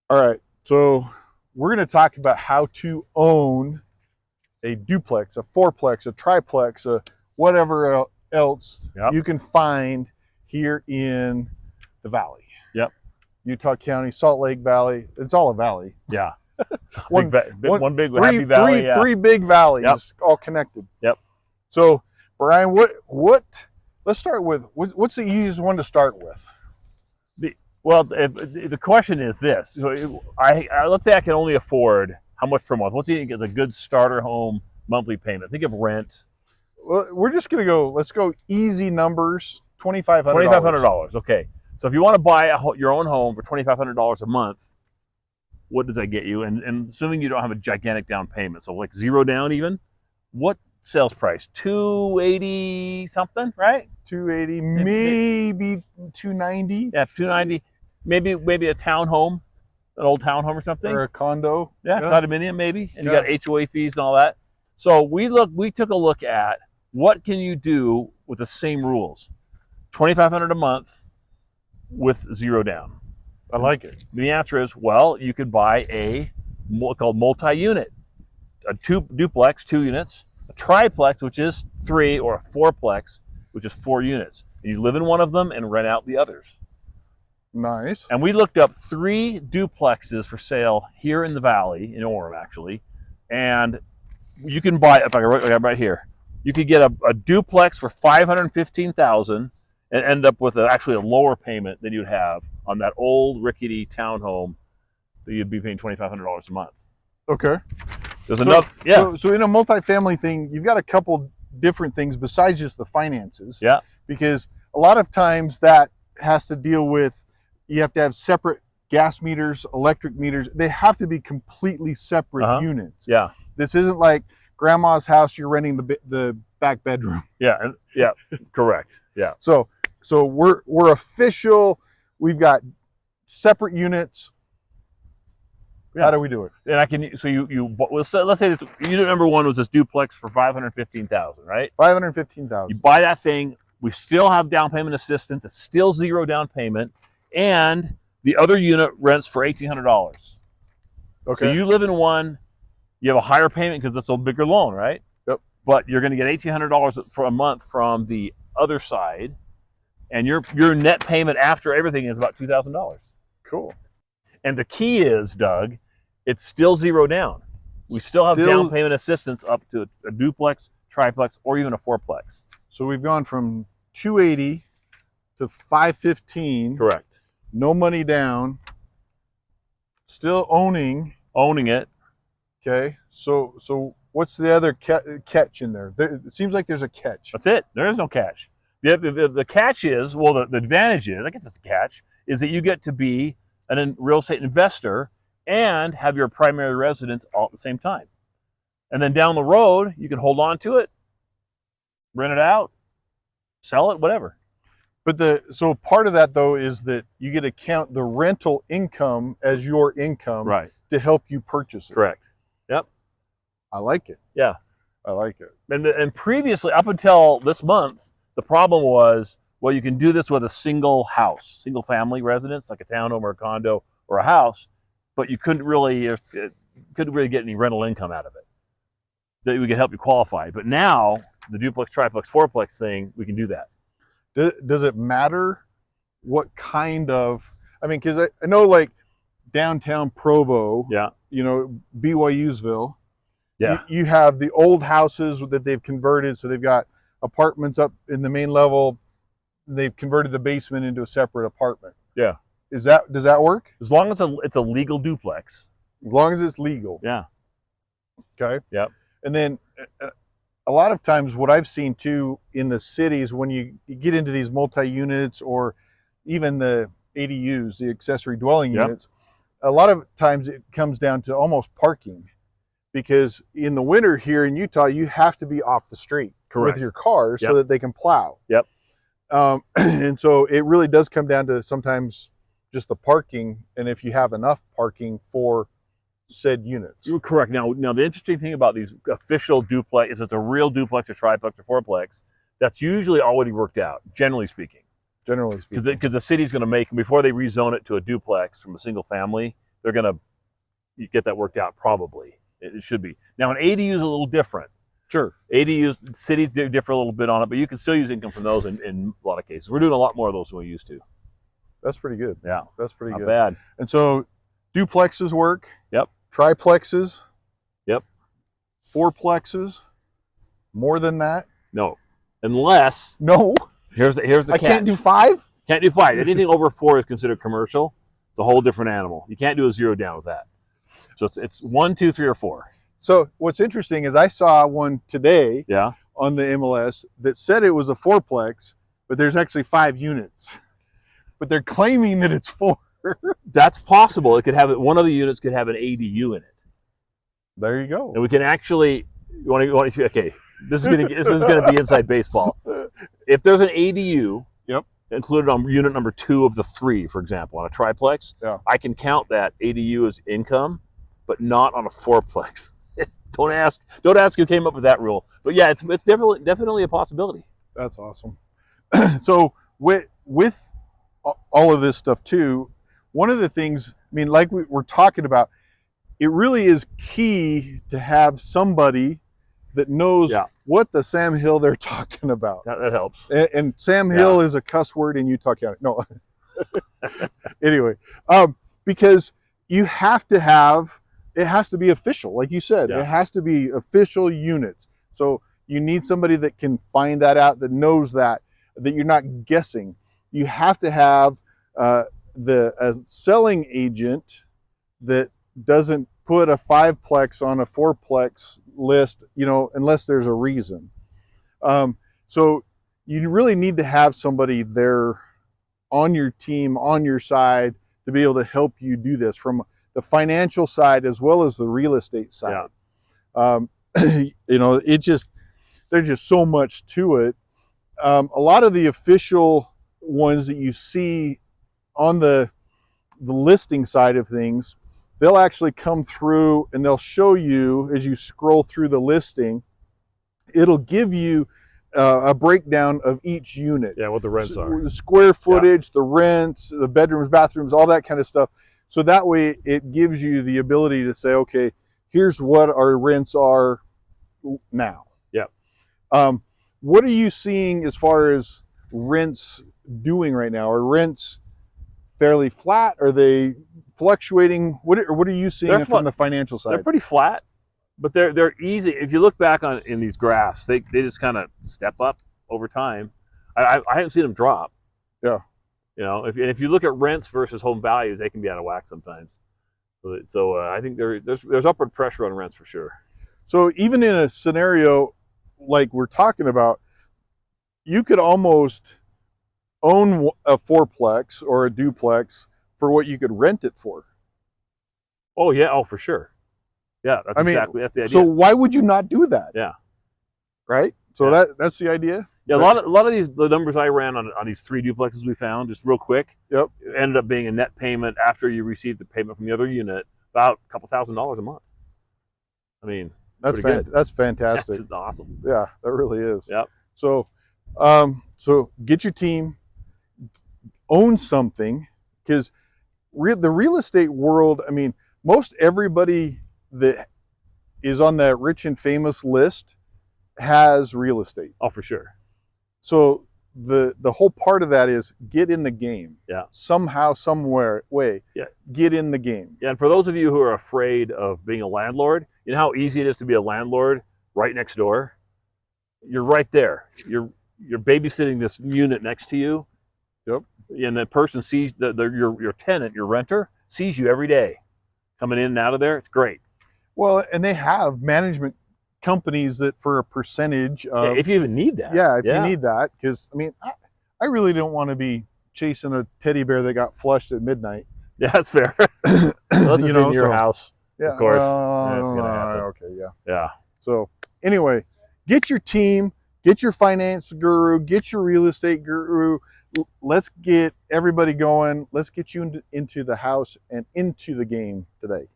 All right, so we're going to talk about how to own a duplex, a fourplex, a triplex, a whatever else Yep. you can find here in the valley. Yep. Utah County, Salt Lake Valley. It's all a valley. Yeah. One, One big three, happy valley. Yeah. three big Yep. valleys all connected. Yep. So, Brian, what? Let's start with what's the easiest one to start with? Well, if the question is this: so let's say I can only afford how much per month. What do you think is a good starter home monthly payment? Think of rent. Well, we're just gonna go. Let's go easy numbers. $2,500. $2,500. Okay. So if you want to buy your own home for $2,500 a month, what does that get you? And assuming you don't have a gigantic down payment, so like zero down even, what sales price? 280 something, right? 280, maybe 290. Yeah, 290. Maybe a townhome, an old townhome or something. Or a condo. Yeah, condominium maybe, and you Yeah. got HOA fees and all that. So we took a look at what can you do with the same rules, $2,500 a month with zero down. I like it. The answer is, well, you could buy a called multi-unit, a duplex, 2 units, a triplex, which is 3, or a fourplex, which is 4 units, and you live in one of them and rent out the others. Nice. And we looked up 3 duplexes for sale here in the valley, in Orem actually, and you can buy, if I got right here, you could get a duplex for $515,000 and end up with actually a lower payment than you'd have on that old rickety townhome that you'd be paying $2,500 a month. Okay. There's another, yeah. So in a multifamily thing, you've got a couple different things besides just the finances. Yeah. Because a lot of times that has to deal with, you have to have separate gas meters, electric meters. They have to be completely separate units. Yeah. This isn't like grandma's house, you're renting the back bedroom. Yeah. Yeah. Correct. Yeah. So we're official. We've got separate units. Yes. How do we do it? And I can, so let's say this unit number 1 was this duplex for $515,000, right? $515,000. You buy that thing. We still have down payment assistance. It's still zero down payment, and the other unit rents for $1,800. Okay. So you live in one. You have a higher payment because it's a bigger loan, right? Yep. But you're going to get $1,800 for a month from the other side, and your net payment after everything is about $2,000. Cool. And the key is, Doug, it's still zero down. We still have down payment assistance up to a duplex, triplex, or even a fourplex. So we've gone from 280 to 515. Correct. No money down. Still owning it. Okay. So what's the other catch in there? It seems like there's a catch. That's it. There is no catch. The catch is, well, the advantage is, I guess it's a catch, is that you get to be a real estate investor and have your primary residence all at the same time. And then down the road, you can hold on to it, rent it out, sell it, whatever. But so part of that though is that you get to count the rental income as your income, right, to help you purchase it. Correct. Yep. I like it. Yeah. I like it. And previously, up until this month, the problem was, well, you can do this with a single house, single family residence, like a townhome or a condo or a house, but you couldn't really get any rental income out of it that we could help you qualify. But now the duplex, triplex, fourplex thing, we can do that. Does it matter what kind of, I mean, because I know like downtown Provo, yeah, BYU'sville, yeah, you have the old houses that they've converted, so they've got apartments up in the main level. They've converted the basement into a separate apartment. Yeah. Does that work? As long as it's a legal duplex. As long as it's legal. Yeah. Okay. Yep. And then a lot of times what I've seen too in the cities, when you get into these multi-units or even the ADUs, the accessory dwelling units, a lot of times it comes down to almost parking. Because in the winter here in Utah, you have to be off the street with your cars so that they can plow. Yep. And so it really does come down to sometimes just the parking, and if you have enough parking for said units. You're correct. Now the interesting thing about these official duplex is it's a real duplex or triplex or fourplex. That's usually already worked out, generally speaking. Generally speaking. Because the city's going to make, before they rezone it to a duplex from a single family, they're going to get that worked out probably. It should be. Now, an ADU is a little different. Sure. ADUs, cities differ a little bit on it, but you can still use income from those in a lot of cases. We're doing a lot more of those than we used to. That's pretty good. Yeah. That's pretty Not good. bad. And so duplexes work. Yep. Triplexes. Yep. Fourplexes. More than that? No. Unless here's the catch. I can't do 5? Can't do 5. Anything over 4 is considered commercial. It's a whole different animal. You can't do a 0 down with that. So it's 1, 2, 3, or 4. So what's interesting is I saw one today Yeah. on the MLS that said it was a fourplex, but there's actually 5 units. But they're claiming that it's 4. That's possible. It could have one of the units could have an ADU in it. There you go. And we can actually okay. This is gonna be inside baseball. If there's an ADU included on unit number 2 of the 3, for example, on a triplex, I can count that ADU as income, but not on a fourplex. Don't ask who came up with that rule. But yeah, it's definitely a possibility. That's awesome. So with all of this stuff too, one of the things, I mean, like we're talking about, it really is key to have somebody that knows what the Sam Hill they're talking about. That helps. And Sam Hill is a cuss word in Utah County. No. Anyway, because you have to have, it has to be official. Like you said, it has to be official units. So you need somebody that can find that out, that knows that you're not guessing. You have to have a selling agent that doesn't put a 5plex on a 4plex list, unless there's a reason. So you really need to have somebody there on your team, on your side, to be able to help you do this from the financial side as well as the real estate side. There's just so much to it. A lot of the official ones that you see on the listing side of things, they'll actually come through and they'll show you as you scroll through the listing, it'll give you a breakdown of each unit. Yeah, what the rents are. The square footage, the rents, the bedrooms, bathrooms, all that kind of stuff. So that way it gives you the ability to say, okay, here's what our rents are now. Yeah. What are you seeing as far as rents doing right now? Are rents fairly flat? Are they fluctuating? What are you seeing from the financial side? They're pretty flat, but they're easy. If you look back in these graphs, they just kind of step up over time. I haven't seen them drop. Yeah. If you look at rents versus home values, they can be out of whack sometimes. So I think there's upward pressure on rents for sure. So even in a scenario like we're talking about, you could almost own a fourplex or a duplex for what you could rent it for. Oh yeah, for sure. Yeah, that's the idea. So why would you not do that? Yeah. Right? So that's the idea. Yeah, a lot of the numbers I ran on these 3 duplexes we found, just real quick, ended up being a net payment after you received the payment from the other unit, about a couple $1,000s a month. I mean, that's fantastic. That's awesome. Yeah, that really is. Yep. So get your team, own something, because the real estate world, I mean, most everybody that is on that rich and famous list has real estate. Oh, for sure. So the whole part of that is get in the game. Yeah. Somehow, somewhere, get in the game. Yeah, and for those of you who are afraid of being a landlord, you know how easy it is to be a landlord right next door? You're right there. You're babysitting this unit next to you. Yep. And the person sees your tenant, your renter, sees you every day coming in and out of there. It's great. Well, and they have management companies that for a percentage of, if you even need that. Yeah, if you need that, because I mean, I really don't want to be chasing a teddy bear that got flushed at midnight. Yeah, that's fair. Unless it's in your house, of course. It's gonna happen. Okay, yeah. So anyway, get your team, get your finance guru, get your real estate guru. Let's get everybody going. Let's get you into the house and into the game today.